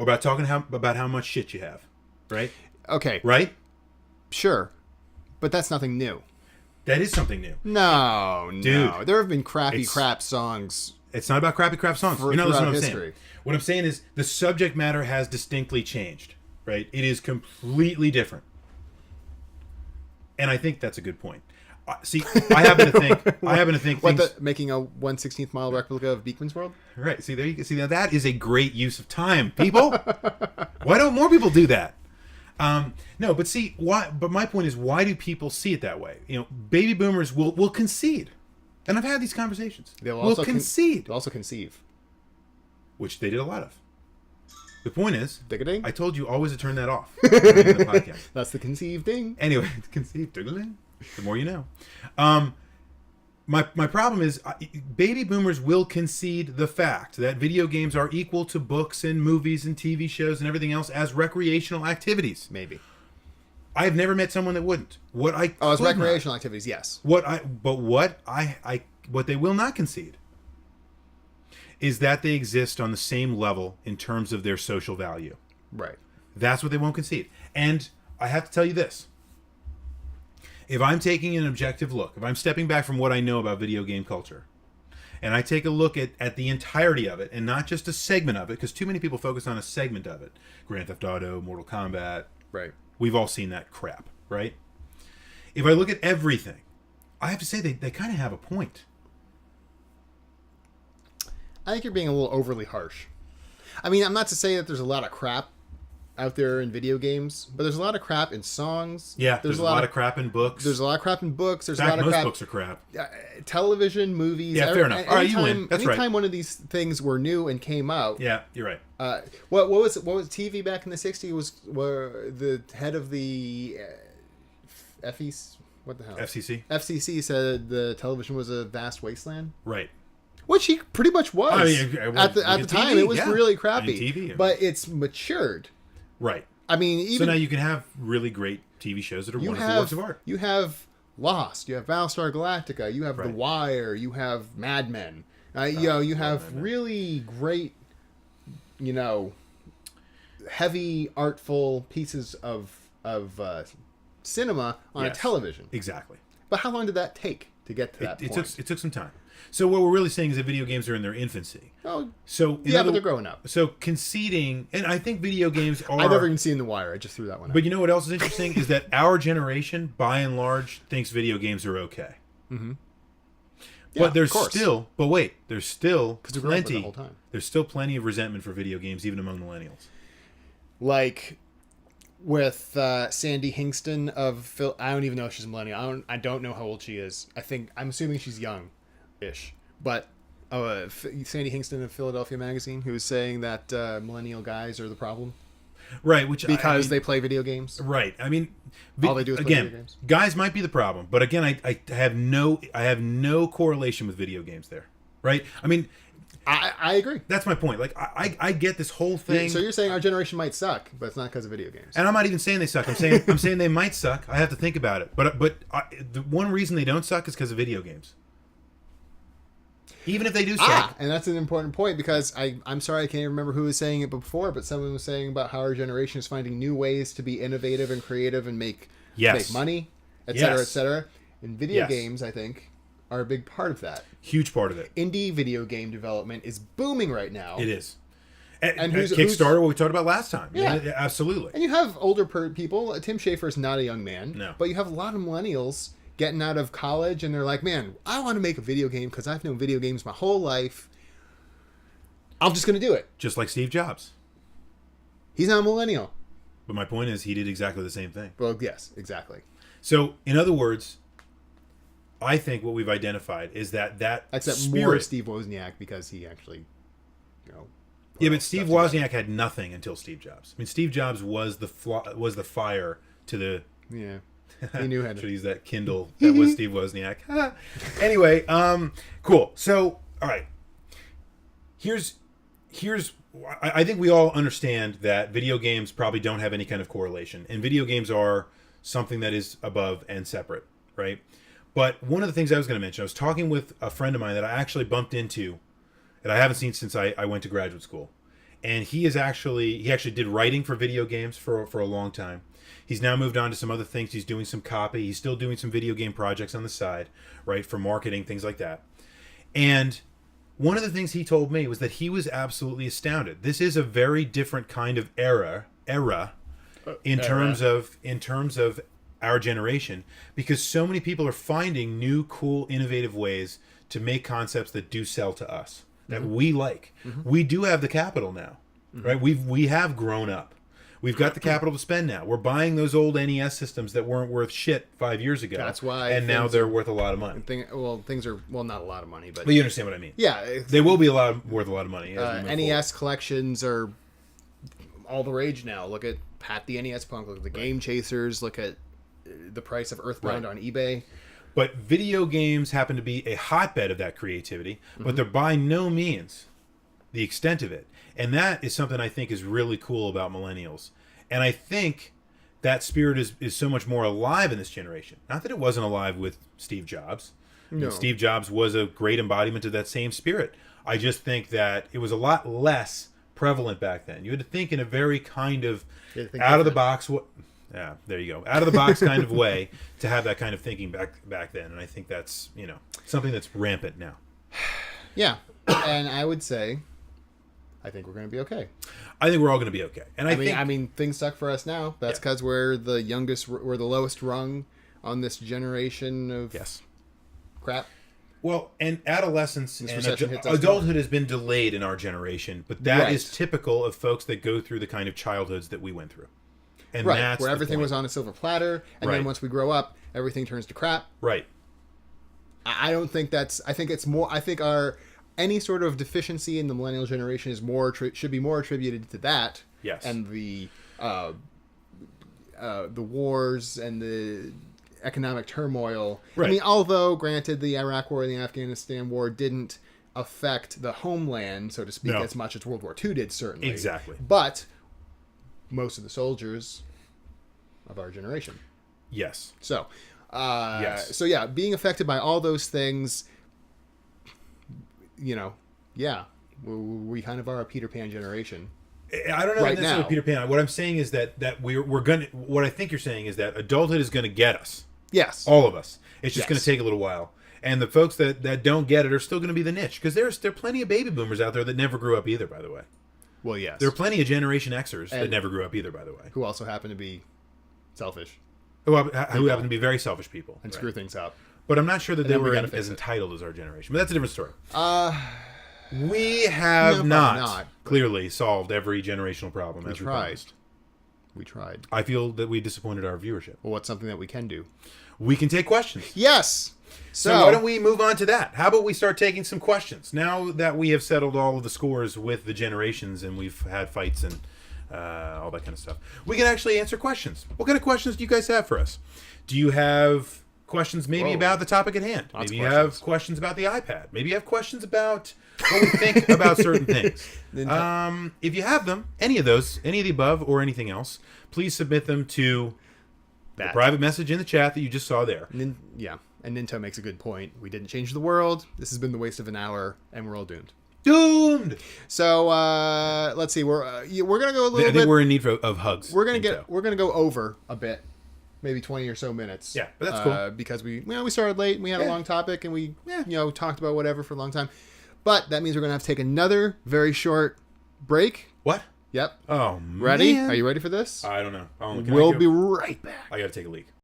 or about talking about how much shit you have, right? Okay, Right? sure, but that's nothing new. That is something new. No, Dude, there have been crappy it's- crap songs. It's not about crappy crap songs. You're not listening to what I'm history. saying. What I'm saying is the subject matter has distinctly changed, right? It is completely different. And I think that's a good point. See, I happen to think things... Making a 1/16th mile replica of Beekman's World? Right, see, there you go. See, now that is a great use of time, people. Why don't more people do that? No, but see, why? But my point is, why do people see it that way? You know, baby boomers will concede. And I've had these conversations. They'll also concede. They'll also conceive. Which they did a lot of. The point is, Ding-a-ding. I told you always to turn that off in the podcast. That's the conceive thing. Anyway, conceive. The more you know. My problem is, baby boomers will concede the fact that video games are equal to books and movies and TV shows and everything else as recreational activities. Maybe. I've never met someone that wouldn't. As recreational activities, yes. What they will not concede is that they exist on the same level in terms of their social value. Right. That's what they won't concede. And I have to tell you this. If I'm taking an objective look, if I'm stepping back from what I know about video game culture, and I take a look at the entirety of it, and not just a segment of it, because too many people focus on a segment of it. Grand Theft Auto, Mortal Kombat. Right. We've all seen that crap, right? If I look at everything, I have to say they kind of have a point. I think you're being a little overly harsh. I mean, I'm not to say that there's a lot of crap out there in video games, but there's a lot of crap in songs. Yeah, there's a lot of crap in books. There's a lot of crap in books. There's In fact, a lot of most crap. books are crap. Television, movies. Yeah, fair enough. All right, you win. That's right. Anytime one of these things were new and came out. Yeah, you're right. What was TV back in the '60s was where the head of the FEC, what the hell? FCC said the television was a vast wasteland. Right. Which he pretty much was. I mean, at the time, TV, it was really crappy. I mean, TV, but it's matured. Right. I mean, even so now you can have really great TV shows that are wonderful works of art. You have Lost. You have Battlestar Galactica. You have Right. The Wire. You have Mad Men. You have really great, heavy, artful pieces of cinema on a television. Exactly. But how long did that take to get to that point? It took some time. So what we're really saying is that video games are in their infancy. Oh, so yeah, but they're growing up. So conceding, and I think video games are... I've never even seen The Wire. I just threw that one out. But you know what else is interesting? is that our generation, by and large, thinks video games are okay. Mm-hmm. Yeah, but there's still plenty... the whole time. There's still plenty of resentment for video games, even among millennials. Like... with Sandy Hingston of Phil, I don't even know if she's a millennial. I don't know how old she is. I'm assuming she's young-ish. But Sandy Hingston of Philadelphia Magazine, who was saying that millennial guys are the problem, right? Because they play video games, right? I mean, all they do is play video games. Guys might be the problem, but again, I have no correlation with video games there, right? I mean. I agree. That's my point. Like, I get this whole thing. So you're saying our generation might suck, but it's not because of video games. And I'm not even saying they suck. I'm saying they might suck. I have to think about it. But the one reason they don't suck is because of video games. Even if they do suck. And that's an important point, because I'm sorry I can't remember who was saying it before, but someone was saying about how our generation is finding new ways to be innovative and creative and make money, et cetera, et cetera. And video games, I think, are a big part of that. Huge part of it. Indie video game development is booming right now. It is. And Kickstarter, what we talked about last time. Yeah. Absolutely. And you have older people. Tim Schafer is not a young man. No. But you have a lot of millennials getting out of college, and they're like, man, I want to make a video game because I've known video games my whole life. I'm just going to do it. Just like Steve Jobs. He's not a millennial. But my point is, he did exactly the same thing. Well, yes, exactly. So, in other words, I think what we've identified is that except spirit, more Steve Wozniak, because he actually, yeah, but Steve Wozniak had nothing until Steve Jobs. I mean, Steve Jobs was the fire to the. Yeah, he knew how to. Should use that Kindle. That was Steve Wozniak. Anyway, cool. So, all right. Here's. I think we all understand that video games probably don't have any kind of correlation, and video games are something that is above and separate, right? But one of the things I was going to mention, I was talking with a friend of mine that I actually bumped into, that I haven't seen since I went to graduate school. and he actually did writing for video games for a long time. He's now moved on to some other things. He's doing some copy. He's still doing some video game projects on the side, right, for marketing, things like that. And one of the things he told me was that he was absolutely astounded. This is a very different kind of era in terms of our generation, because so many people are finding new, cool, innovative ways to make concepts that do sell to us, that we like. We do have the capital now, right? We have grown up. We've got the capital to spend now. We're buying those old NES systems that weren't worth shit 5 years ago. That's why. And now they're worth a lot of money. Things are, not a lot of money, but you understand what I mean. Yeah. They will be worth a lot of money. NES collections are all the rage now. Look at Pat the NES Punk. Look at the Game Chasers. Look at the price of Earthbound on eBay. But video games happen to be a hotbed of that creativity, but they're by no means the extent of it. And that is something I think is really cool about millennials. And I think that spirit is so much more alive in this generation. Not that it wasn't alive with Steve Jobs. No. I mean, Steve Jobs was a great embodiment of that same spirit. I just think that it was a lot less prevalent back then. You had to think in a very kind of out-of-the-box... Yeah, there you go. Out-of-the-box kind of way to have that kind of thinking back then. And I think that's, something that's rampant now. Yeah. And I would say... I think we're going to be okay. I think we're all going to be okay. And I mean, things suck for us now. That's because we're the lowest rung on this generation of crap. Well, and adolescence and adulthood has been delayed in our generation, but that is typical of folks that go through the kind of childhoods that we went through. And that's where everything was on a silver platter, and then once we grow up, everything turns to crap. Right. I don't think that's... I think it's more... I think any sort of deficiency in the millennial generation is should be more attributed to that. Yes. And the wars and the economic turmoil. Right. I mean, although granted, the Iraq War and the Afghanistan War didn't affect the homeland, so to speak, as much as World War II did, certainly. Exactly. But most of the soldiers of our generation. Yes. So, So yeah, being affected by all those things. We kind of are a Peter Pan generation. I don't know if that's a Peter Pan. What I'm saying is that we're gonna. What I think you're saying is that adulthood is going to get us. Yes, all of us. It's just going to take a little while, and the folks that don't get it are still going to be the niche, because there are plenty of baby boomers out there that never grew up either. By the way, well, yes, there are plenty of Generation Xers that never grew up either. By the way, who also happen to be selfish, who happen to be very selfish people and screw things up. But I'm not sure that they were as entitled as our generation. But that's a different story. We have not clearly solved every generational problem as we promised. We tried. I feel that we disappointed our viewership. Well, what's something that we can do? We can take questions. Yes! So why don't we move on to that? How about we start taking some questions? Now that we have settled all of the scores with the generations and we've had fights and all that kind of stuff, we can actually answer questions. What kind of questions do you guys have for us? Do you have... questions maybe about the topic at hand? Maybe you have questions about the iPad. Maybe you have questions about what we think about certain things. If you have them, any of the above or anything else, please submit them to the private message in the chat that you just saw there. And Ninto makes a good point. We didn't change the world. This has been the waste of an hour, and we're all doomed. Doomed! So let's see. We're gonna go a little bit. I think we're in need of hugs. We're gonna go over a bit. Maybe 20 or so minutes. Yeah, but that's cool. Because we started late and we had a long topic and we talked about whatever for a long time. But that means we're going to have to take another very short break. What? Yep. Oh, man. Ready? Are you ready for this? I don't know. We'll be right back. I got to take a leak.